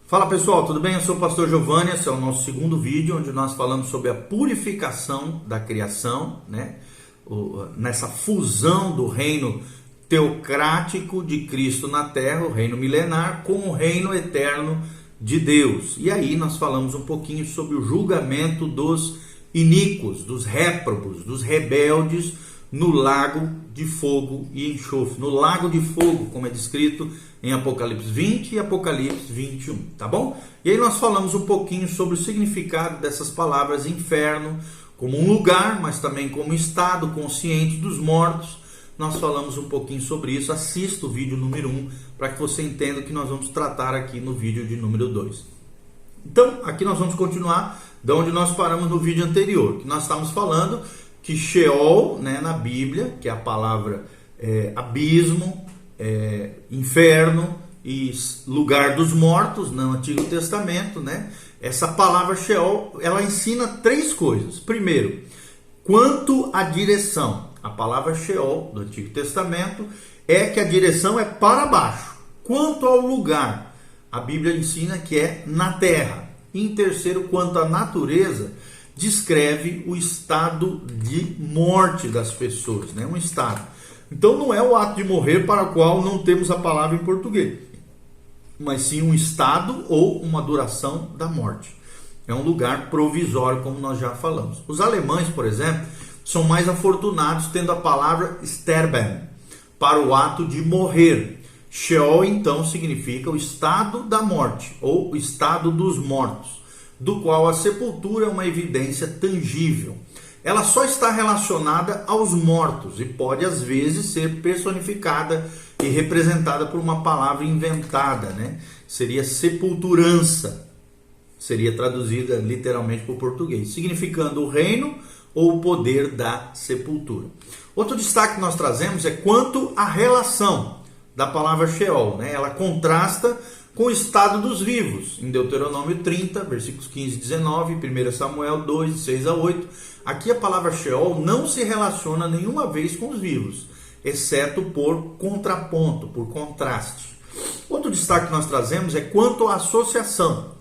Fala pessoal, tudo bem? Eu sou o pastor Giovanni, esse é o nosso segundo vídeo, onde nós falamos sobre a purificação da criação, né? Nessa fusão do reino teocrático de Cristo na terra, o reino milenar, com o reino eterno de Deus. E aí nós falamos um pouquinho sobre o julgamento dos iníquos, dos réprobos, dos rebeldes no lago de fogo e enxofre. No lago de fogo, como é descrito em Apocalipse 20 e Apocalipse 21, tá bom? E aí nós falamos um pouquinho sobre o significado dessas palavras inferno, como um lugar, mas também como estado consciente dos mortos. Nós falamos um pouquinho sobre isso. Assista o vídeo número 1 para que você entenda o que nós vamos tratar aqui no vídeo de número 2. Então, aqui nós vamos continuar de onde nós paramos no vídeo anterior, que nós estávamos falando que Sheol, né, na Bíblia, que é a palavra abismo, inferno e lugar dos mortos no Antigo Testamento, né? Essa palavra Sheol, ela ensina três coisas. Primeiro, quanto à direção. A palavra Sheol do Antigo Testamento é que a direção é para baixo. Quanto ao lugar, a Bíblia ensina que é na terra. E em terceiro, quanto à natureza, descreve o estado de morte das pessoas, né? Um estado. Então não é o ato de morrer para o qual não temos a palavra em português, mas sim um estado ou uma duração da morte. É um lugar provisório, como nós já falamos. Os alemães, por exemplo, são mais afortunados tendo a palavra sterben para o ato de morrer. Sheol, então, significa o estado da morte ou o estado dos mortos, do qual a sepultura é uma evidência tangível. Ela só está relacionada aos mortos e pode às vezes ser personificada e representada por uma palavra inventada, né? Seria sepulturança, seria traduzida literalmente para o português, significando o reino ou o poder da sepultura. Outro destaque que nós trazemos é quanto à relação da palavra Sheol, né? Ela contrasta com o estado dos vivos, em Deuteronômio 30, versículos 15 e 19, 1 Samuel 2, 6 a 8. Aqui a palavra Sheol não se relaciona nenhuma vez com os vivos, exceto por contraponto, por contraste. Outro destaque que nós trazemos é quanto à associação.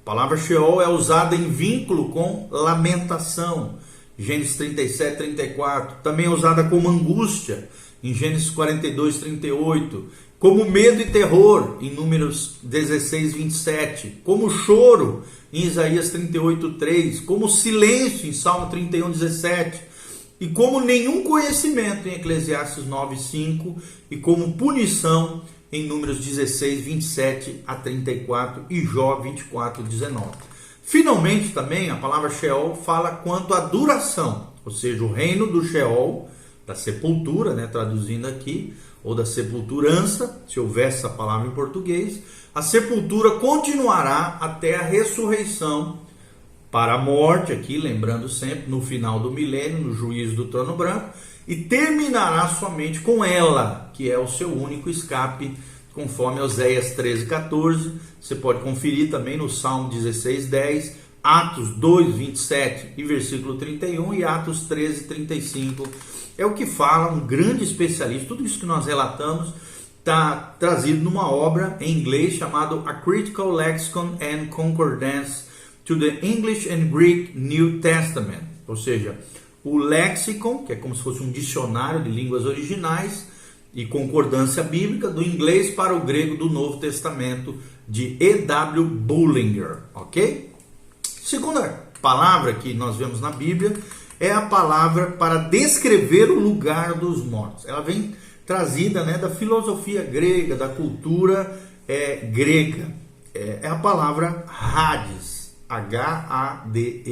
A palavra Sheol é usada em vínculo com lamentação, Gênesis 37, 34. Também é usada como angústia, em Gênesis 42, 38. Como medo e terror, em Números 16, 27, como choro, em Isaías 38, 3, como silêncio, em Salmo 31, 17, e como nenhum conhecimento, em Eclesiastes 9, 5, e como punição, em Números 16, 27 a 34, e Jó 24, 19. Finalmente, também, a palavra Sheol fala quanto à duração, ou seja, o reino do Sheol, da sepultura, né, traduzindo aqui, ou da sepulturança, se houvesse essa palavra em português, a sepultura continuará até a ressurreição para a morte, aqui lembrando sempre, no final do milênio, no juízo do trono branco, e terminará somente com ela, que é o seu único escape, conforme Oséias 13, 14, você pode conferir também no Salmo 16, 10, Atos 2, 27 e versículo 31 e Atos 13, 35, é o que fala um grande especialista. Tudo isso que nós relatamos está trazido numa obra em inglês chamada A Critical Lexicon and Concordance to the English and Greek New Testament, ou seja, o lexicon, que é como se fosse um dicionário de línguas originais, e concordância bíblica do inglês para o grego do Novo Testamento, de E.W. Bullinger, ok? Segunda palavra que nós vemos na Bíblia é a palavra para descrever o lugar dos mortos. Ela vem trazida, né, da filosofia grega, da cultura grega. É a palavra Hades, H-A-D-E-S,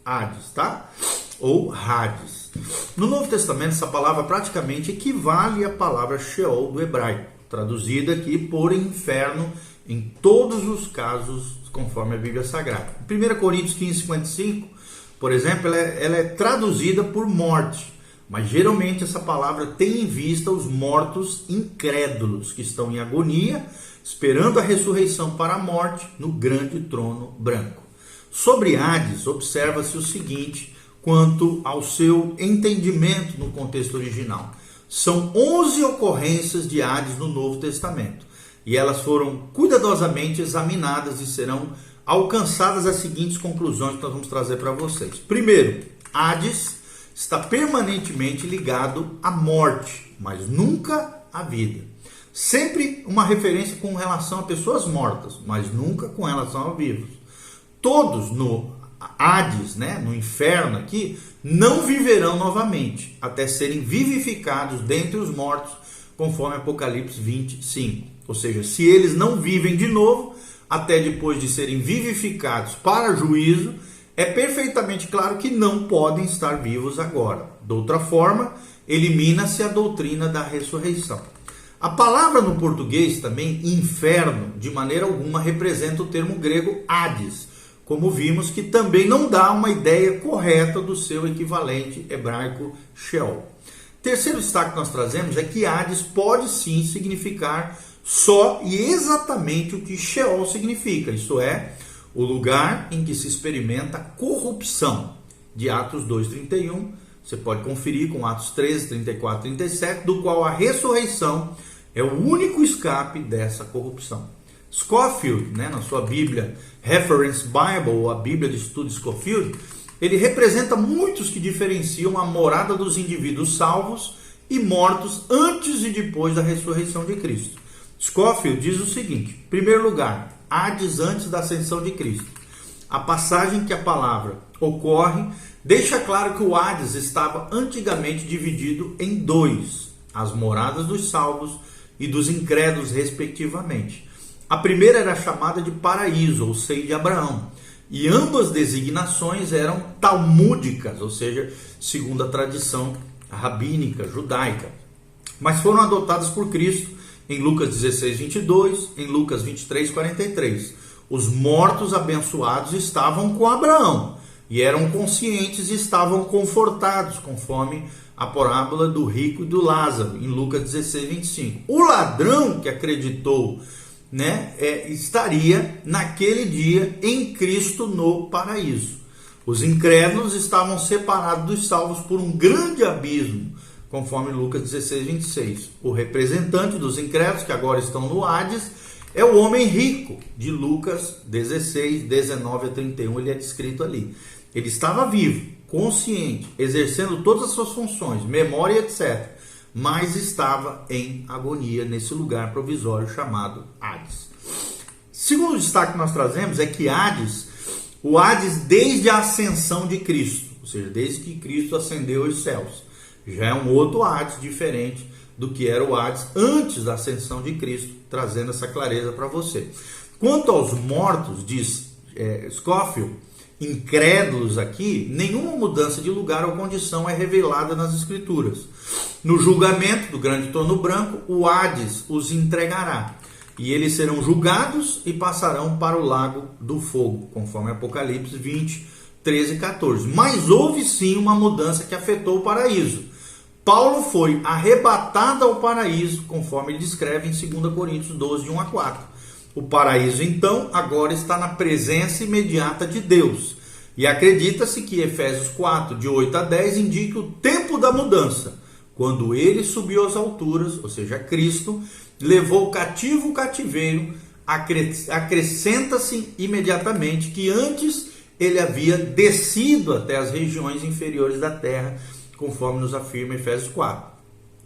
Hades, tá? Ou Hades. No Novo Testamento, essa palavra praticamente equivale à palavra Sheol do hebraico, traduzida aqui por inferno em todos os casos, conforme a Bíblia Sagrada. Em 1 Coríntios 15, 55, por exemplo, ela é traduzida por morte, mas geralmente essa palavra tem em vista os mortos incrédulos, que estão em agonia, esperando a ressurreição para a morte no grande trono branco. Sobre Hades, observa-se o seguinte quanto ao seu entendimento no contexto original. São 11 ocorrências de Hades no Novo Testamento. e elas foram cuidadosamente examinadas e serão alcançadas as seguintes conclusões que nós vamos trazer para vocês. Primeiro, Hades está permanentemente ligado à morte, mas nunca à vida. Sempre uma referência com relação a pessoas mortas, mas nunca com relação a vivos. Todos no Hades, né, no inferno aqui, não viverão novamente, até serem vivificados dentre os mortos, conforme Apocalipse 25. Ou seja, se eles não vivem de novo, até depois de serem vivificados para juízo, é perfeitamente claro que não podem estar vivos agora. De outra forma, elimina-se a doutrina da ressurreição. A palavra no português também, inferno, de maneira alguma representa o termo grego Hades, como vimos, que também não dá uma ideia correta do seu equivalente hebraico Sheol. Terceiro destaque que nós trazemos é que Hades pode sim significar só e exatamente o que Sheol significa, isso é, o lugar em que se experimenta a corrupção, de Atos 2:31, você pode conferir com Atos 13, 34 e 37, do qual a ressurreição é o único escape dessa corrupção. Scofield, né, na sua Bíblia Reference Bible, ou a Bíblia de Estudo Scofield, ele representa muitos que diferenciam a morada dos indivíduos salvos e mortos antes e depois da ressurreição de Cristo. Scofield diz o seguinte: em primeiro lugar, Hades antes da ascensão de Cristo. A passagem que a palavra ocorre deixa claro que o Hades estava antigamente dividido em dois, as moradas dos salvos e dos incrédulos, respectivamente. A primeira era chamada de paraíso, ou seio de Abraão, e ambas designações eram talmúdicas, ou seja, segundo a tradição rabínica, judaica, mas foram adotadas por Cristo em Lucas 16:22, em Lucas 23:43. Os mortos abençoados estavam com Abraão e eram conscientes e estavam confortados, conforme a parábola do rico e do Lázaro, em Lucas 16:25. O ladrão que acreditou, estaria naquele dia em Cristo no paraíso. Os incrédulos estavam separados dos salvos por um grande abismo, conforme Lucas 16:26. O representante dos incrédulos, que agora estão no Hades, é o homem rico, de Lucas 16:19 a 31, ele é descrito ali. Ele estava vivo, consciente, exercendo todas as suas funções, memória, etc., mas estava em agonia nesse lugar provisório chamado Hades. Segundo destaque que nós trazemos é que o Hades desde a ascensão de Cristo, ou seja, desde que Cristo ascendeu aos céus, já é um outro Hades diferente do que era o Hades antes da ascensão de Cristo, trazendo essa clareza para você. Quanto aos mortos, diz Scofield, incrédulos aqui, nenhuma mudança de lugar ou condição é revelada nas Escrituras. No julgamento do grande trono branco, o Hades os entregará, e eles serão julgados e passarão para o lago do fogo, conforme Apocalipse 20, 13 e 14. Mas houve sim uma mudança que afetou o paraíso. Paulo foi arrebatado ao paraíso, conforme ele descreve em 2 Coríntios 12, 1 a 4. O paraíso, então, agora está na presença imediata de Deus. E acredita-se que Efésios 4, de 8 a 10, indica o tempo da mudança, quando ele subiu às alturas, ou seja, Cristo, levou cativo o cativeiro. Acrescenta-se imediatamente que antes ele havia descido até as regiões inferiores da terra, conforme nos afirma Efésios 4.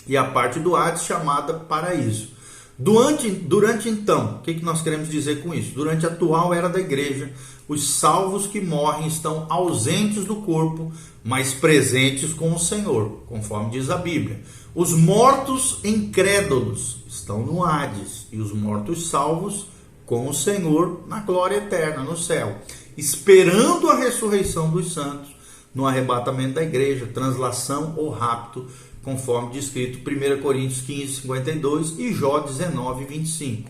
E a parte do Hades chamada paraíso. Durante então, o que nós queremos dizer com isso? Durante a atual era da igreja, os salvos que morrem estão ausentes do corpo, mas presentes com o Senhor, conforme diz a Bíblia. Os mortos incrédulos estão no Hades, e os mortos salvos com o Senhor na glória eterna, no céu, esperando a ressurreição dos santos, no arrebatamento da igreja, translação ou rapto, conforme descrito 1 Coríntios 15, 52 e Jó 19, 25.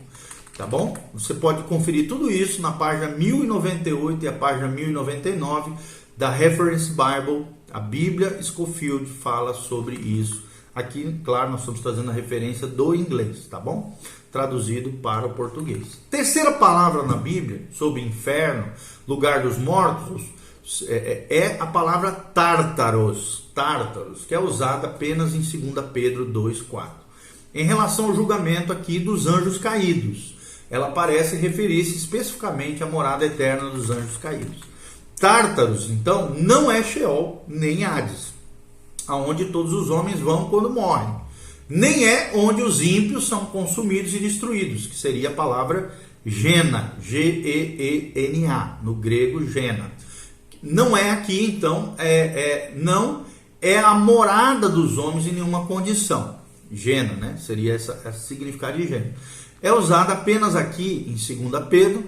Tá bom? Você pode conferir tudo isso na página 1098 e a página 1099 da Reference Bible. A Bíblia Scofield fala sobre isso. Aqui, claro, nós estamos trazendo a referência do inglês, tá bom? Traduzido para o português. Terceira palavra na Bíblia sobre inferno, lugar dos mortos, é a palavra Tártaros, que é usada apenas em 2 Pedro 2,4. em relação ao julgamento aqui dos anjos caídos. Ela parece referir-se especificamente à morada eterna dos anjos caídos. Tártaros, então, não é Sheol nem Hades, aonde todos os homens vão quando morrem. Nem é onde os ímpios são consumidos e destruídos, que seria a palavra Gena, G-E-E-N-A, no grego Gena. Não é aqui, então, não é a morada dos homens em nenhuma condição. Gena, né? Seria esse significado de Gena. É usada apenas aqui em 2 Pedro,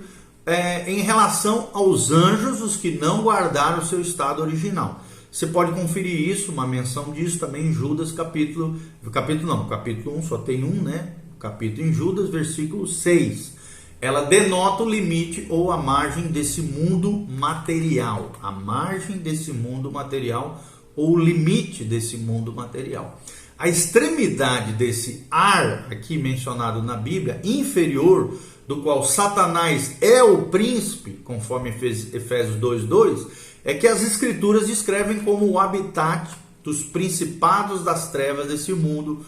em relação aos anjos, os que não guardaram o seu estado original. Você pode conferir isso, uma menção disso também em Judas, capítulo 1, só tem um, né? Capítulo em Judas, versículo 6. Ela denota o limite ou a margem desse mundo material. A margem desse mundo material ou o limite desse mundo material. A extremidade desse ar aqui mencionado na Bíblia, inferior, do qual Satanás é o príncipe, conforme Efésios 2:2, é que as escrituras descrevem como o habitat dos principados das trevas desse mundo,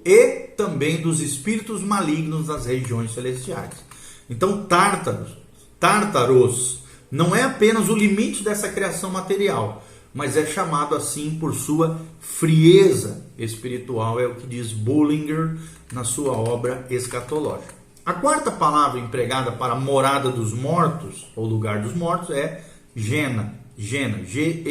e também dos espíritos malignos nas regiões celestiais. Então, Tártaros não é apenas o limite dessa criação material, mas é chamado assim por sua frieza espiritual, é o que diz Bullinger na sua obra escatológica. A quarta palavra empregada para morada dos mortos, ou lugar dos mortos, é Gena, G-E-E-N-A,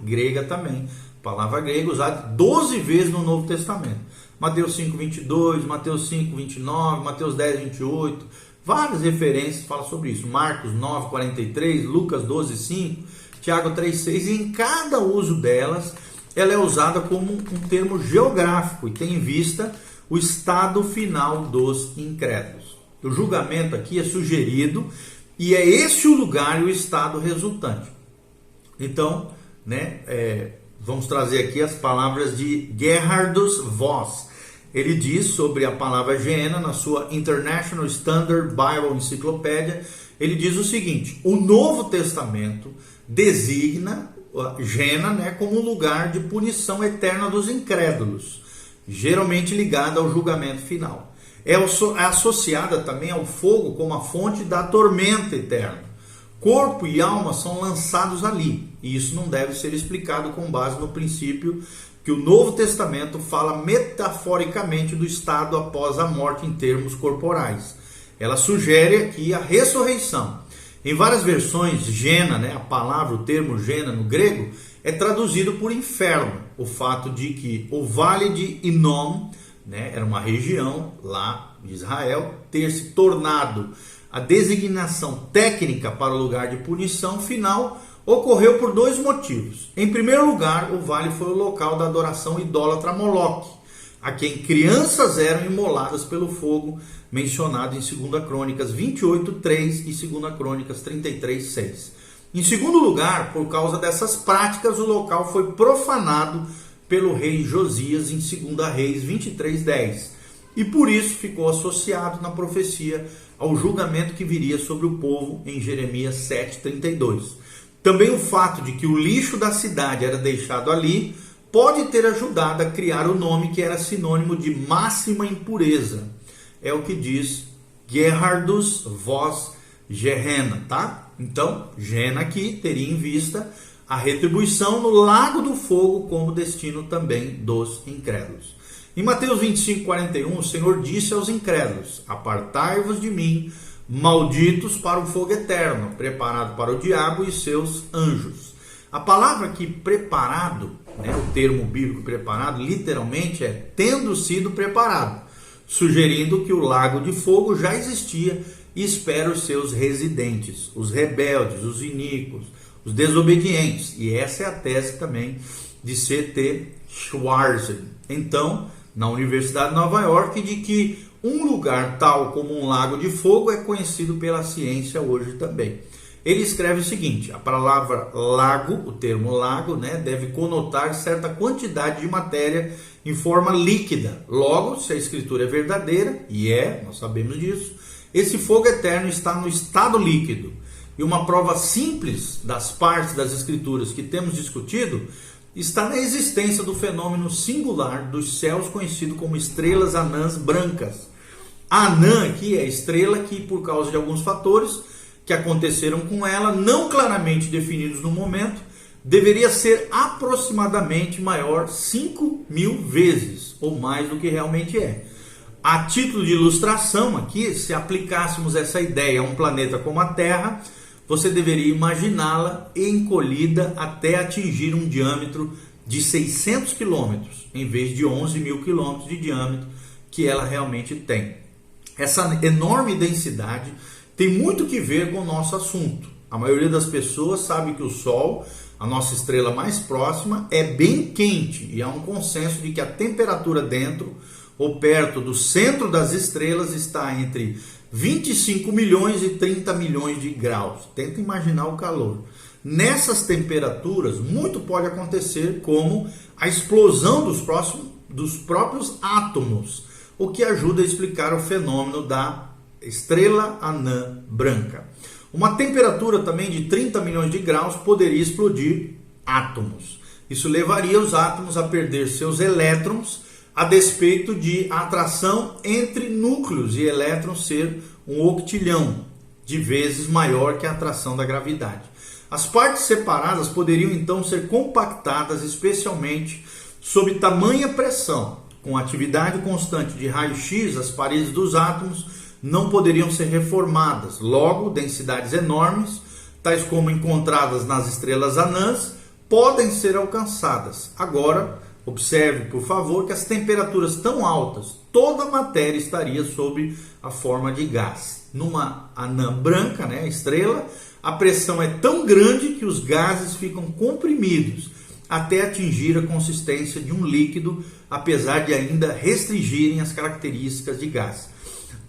grega também, palavra grega usada 12 vezes no Novo Testamento. Mateus 5:22, Mateus 5:29, Mateus 10:28, várias referências falam sobre isso. Marcos 9:43, Lucas 12:5, Tiago 3:6, e em cada uso delas, ela é usada como um termo geográfico e tem em vista o estado final dos incrédulos. O julgamento aqui é sugerido e é esse o lugar e o estado resultante. Então, vamos trazer aqui as palavras de Gerhardus Voss. Ele diz sobre a palavra Gena na sua International Standard Bible Encyclopedia. Ele diz o seguinte: o Novo Testamento designa Gena, como um lugar de punição eterna dos incrédulos, geralmente ligada ao julgamento final. É associada também ao fogo como a fonte da tormenta eterna. Corpo e alma são lançados ali, e isso não deve ser explicado com base no princípio que o Novo Testamento fala metaforicamente do estado após a morte em termos corporais. Ela sugere aqui a ressurreição. Em várias versões, Gena, a palavra, o termo Gena no grego, é traduzido por inferno. O fato de que o Vale de Inom, era uma região lá de Israel, ter se tornado a designação técnica para o lugar de punição final, ocorreu por dois motivos. Em primeiro lugar, o vale foi o local da adoração idólatra Moloque, a quem crianças eram imoladas pelo fogo, mencionado em 2 Crônicas 28:3 e 2 Crônicas 33:6. Em segundo lugar, por causa dessas práticas, o local foi profanado pelo rei Josias em 2 Reis 23:10, e por isso ficou associado na profecia ao julgamento que viria sobre o povo em Jeremias 7:32. Também o fato de que o lixo da cidade era deixado ali pode ter ajudado a criar o nome que era sinônimo de máxima impureza. É o que diz Gerhardus Voss Gena, tá? Então, Gena aqui teria em vista a retribuição no lago do fogo como destino também dos incrédulos. Em Mateus 25:41, o Senhor disse aos incrédulos: apartai-vos de mim, malditos, para o fogo eterno, preparado para o diabo e seus anjos. A palavra aqui preparado, o termo bíblico preparado, literalmente é tendo sido preparado, sugerindo que o lago de fogo já existia e espera os seus residentes, os rebeldes, os iníquos, os desobedientes. E essa é a tese também de C.T. Schwarzer, então, na Universidade de Nova York, de que um lugar tal como um lago de fogo é conhecido pela ciência hoje também. Ele escreve o seguinte: a palavra lago, o termo lago, deve conotar certa quantidade de matéria em forma líquida. Logo, se a escritura é verdadeira, e nós sabemos disso, esse fogo eterno está no estado líquido. E uma prova simples das partes das escrituras que temos discutido está na existência do fenômeno singular dos céus conhecido como estrelas anãs brancas. A anã aqui é a estrela que, por causa de alguns fatores que aconteceram com ela, não claramente definidos no momento, deveria ser aproximadamente maior 5.000 vezes, ou mais do que realmente é. A título de ilustração aqui, se aplicássemos essa ideia a um planeta como a Terra, você deveria imaginá-la encolhida até atingir um diâmetro de 600 quilômetros, em vez de 11.000 quilômetros de diâmetro que ela realmente tem. Essa enorme densidade tem muito que ver com o nosso assunto. A maioria das pessoas sabe que o Sol, a nossa estrela mais próxima, é bem quente e há um consenso de que a temperatura dentro ou perto do centro das estrelas está entre 25 milhões e 30 milhões de graus. Tenta imaginar o calor. Nessas temperaturas, muito pode acontecer, como a explosão dos próprios átomos, o que ajuda a explicar o fenômeno da estrela anã branca. Uma temperatura também de 30 milhões de graus poderia explodir átomos. Isso levaria os átomos a perder seus elétrons, a despeito de a atração entre núcleos e elétrons ser um octilhão, de vezes maior que a atração da gravidade. As partes separadas poderiam então ser compactadas, especialmente sob tamanha pressão. Com atividade constante de raio-x, as paredes dos átomos não poderiam ser reformadas. Logo, densidades enormes, tais como encontradas nas estrelas anãs, podem ser alcançadas. Agora, observe, por favor, que as temperaturas tão altas, toda a matéria estaria sob a forma de gás. Numa anã branca, a estrela, a pressão é tão grande que os gases ficam comprimidos até atingir a consistência de um líquido, apesar de ainda restringirem as características de gás.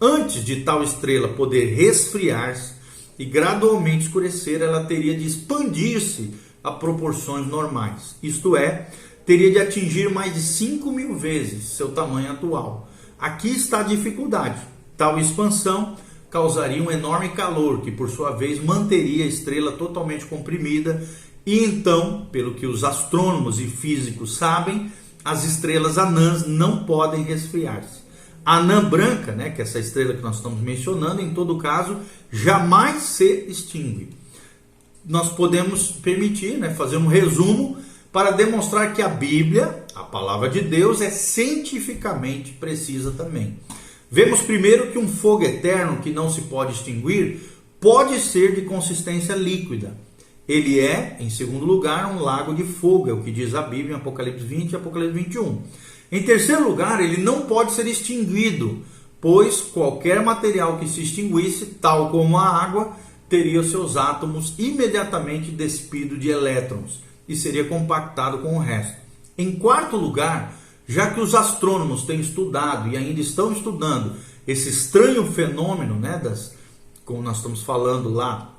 Antes de tal estrela poder resfriar-se e gradualmente escurecer, ela teria de expandir-se a proporções normais. Isto é, teria de atingir mais de 5.000 vezes seu tamanho atual. Aqui está a dificuldade. Tal expansão causaria um enorme calor, que por sua vez manteria a estrela totalmente comprimida, e então, pelo que os astrônomos e físicos sabem, as estrelas anãs não podem resfriar-se. A anã branca, que é essa estrela que nós estamos mencionando, em todo caso, jamais se extingue. Nós podemos permitir, fazer um resumo para demonstrar que a Bíblia, a palavra de Deus, é cientificamente precisa também. Vemos primeiro que um fogo eterno que não se pode extinguir pode ser de consistência líquida. Ele é, em segundo lugar, um lago de fogo, é o que diz a Bíblia em Apocalipse 20 e Apocalipse 21. Em terceiro lugar, ele não pode ser extinguido, pois qualquer material que se extinguisse, tal como a água, teria seus átomos imediatamente despidos de elétrons e seria compactado com o resto. Em quarto lugar, já que os astrônomos têm estudado e ainda estão estudando esse estranho fenômeno, como nós estamos falando lá,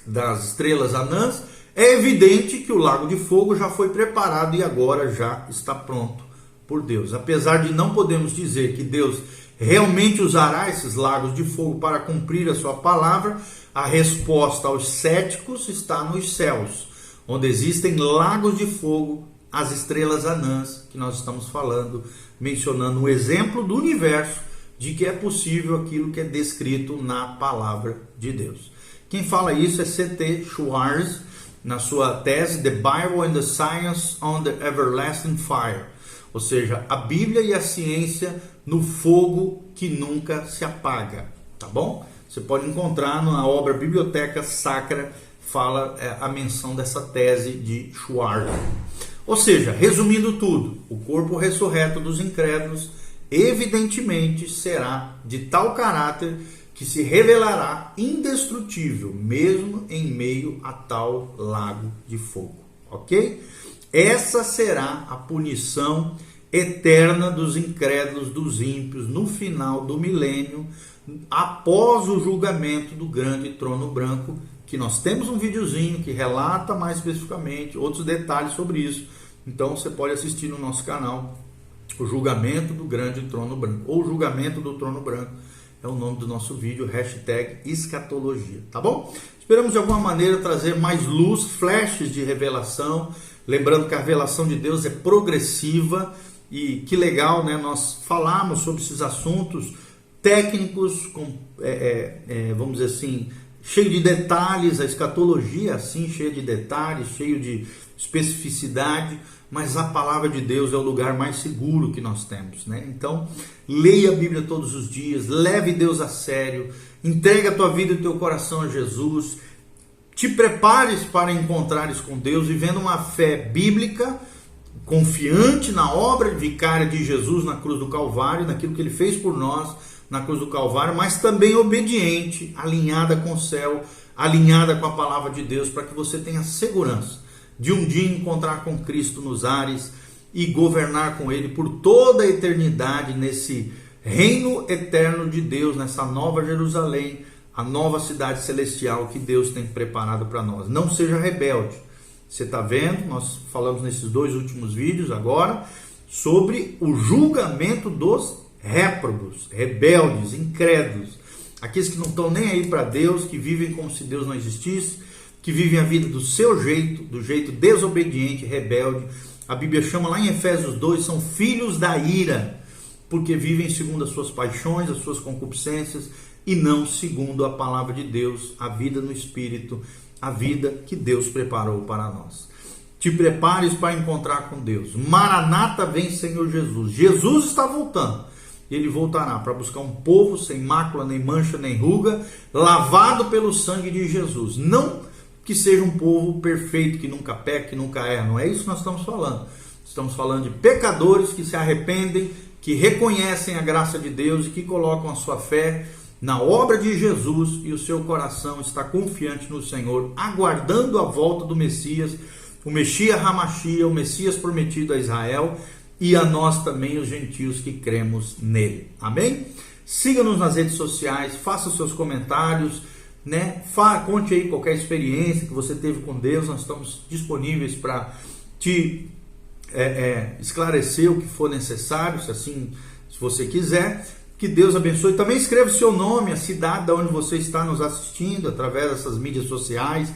das estrelas anãs, é evidente que o lago de fogo já foi preparado e agora já está pronto por Deus. Apesar de não podemos dizer que Deus realmente usará esses lagos de fogo para cumprir a sua palavra, a resposta aos céticos está nos céus, onde existem lagos de fogo, as estrelas anãs que nós estamos falando, mencionando um exemplo do universo de que é possível aquilo que é descrito na palavra de Deus. Quem fala isso é C.T. Schwartz, na sua tese The Bible and the Science on the Everlasting Fire, ou seja, a Bíblia e a ciência no fogo que nunca se apaga, tá bom? Você pode encontrar na obra Biblioteca Sacra, fala a menção dessa tese de Schwartz. Ou seja, resumindo tudo, o corpo ressurreto dos incrédulos evidentemente será de tal caráter que se revelará indestrutível, mesmo em meio a tal lago de fogo, ok? Essa será a punição eterna dos incrédulos, dos ímpios, no final do milênio, após o julgamento do grande trono branco, que nós temos um videozinho que relata mais especificamente outros detalhes sobre isso. Então você pode assistir no nosso canal o julgamento do grande trono branco, ou julgamento do trono branco, é o nome do nosso vídeo, hashtag escatologia, tá bom? Esperamos de alguma maneira trazer mais luz, flashes de revelação, Lembrando que a revelação de Deus é progressiva e que legal, né, nós falarmos sobre esses assuntos técnicos, vamos dizer assim, cheio de detalhes, a escatologia assim, cheia de detalhes, cheio de especificidade, mas a palavra de Deus é o lugar mais seguro que nós temos, né? Então, leia a Bíblia todos os dias, leve Deus a sério, entregue a tua vida e o teu coração a Jesus, te prepares para encontrares com Deus, vivendo uma fé bíblica, confiante na obra vicária de Jesus na cruz do Calvário, naquilo que Ele fez por nós na cruz do Calvário, mas também obediente, alinhada com o céu, alinhada com a palavra de Deus, para que você tenha segurança de um dia encontrar com Cristo nos ares e governar com Ele por toda a eternidade nesse reino eterno de Deus, nessa nova Jerusalém, a nova cidade celestial que Deus tem preparado para nós. Não seja rebelde. Você está vendo, nós falamos nesses 2 últimos vídeos agora sobre o julgamento dos réprobos, rebeldes, incrédulos, aqueles que não estão nem aí para Deus, que vivem como se Deus não existisse, que vivem a vida do seu jeito, do jeito desobediente, rebelde. A Bíblia chama lá em Efésios 2, são filhos da ira, porque vivem segundo as suas paixões, as suas concupiscências, e não segundo a palavra de Deus, a vida no Espírito, a vida que Deus preparou para nós. Te prepares para encontrar com Deus. Maranata, vem Senhor Jesus. Jesus está voltando. Ele voltará para buscar um povo sem mácula, nem mancha, nem ruga, lavado pelo sangue de Jesus. Não que seja um povo perfeito, que nunca peca, que nunca erra. Não é isso que nós estamos falando. Estamos falando de pecadores que se arrependem, que reconhecem a graça de Deus e que colocam a sua fé na obra de Jesus, e o seu coração está confiante no Senhor, aguardando a volta do Messias, o Messias Hamashia, o Messias prometido a Israel e a nós também, os gentios que cremos nele. Amém? Siga-nos nas redes sociais, faça os seus comentários, né? Conte aí qualquer experiência que você teve com Deus. Nós estamos disponíveis para te esclarecer o que for necessário, se você quiser. Que Deus abençoe. Também escreva o seu nome, a cidade de onde você está nos assistindo, através dessas mídias sociais.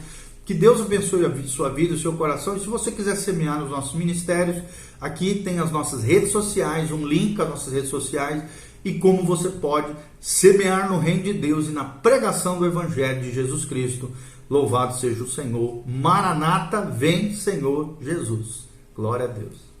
Que Deus abençoe a sua vida, o seu coração. E se você quiser semear nos nossos ministérios, aqui tem as nossas redes sociais, um link às nossas redes sociais, e como você pode semear no reino de Deus e na pregação do Evangelho de Jesus Cristo. Louvado seja o Senhor. Maranata, vem Senhor Jesus. Glória a Deus.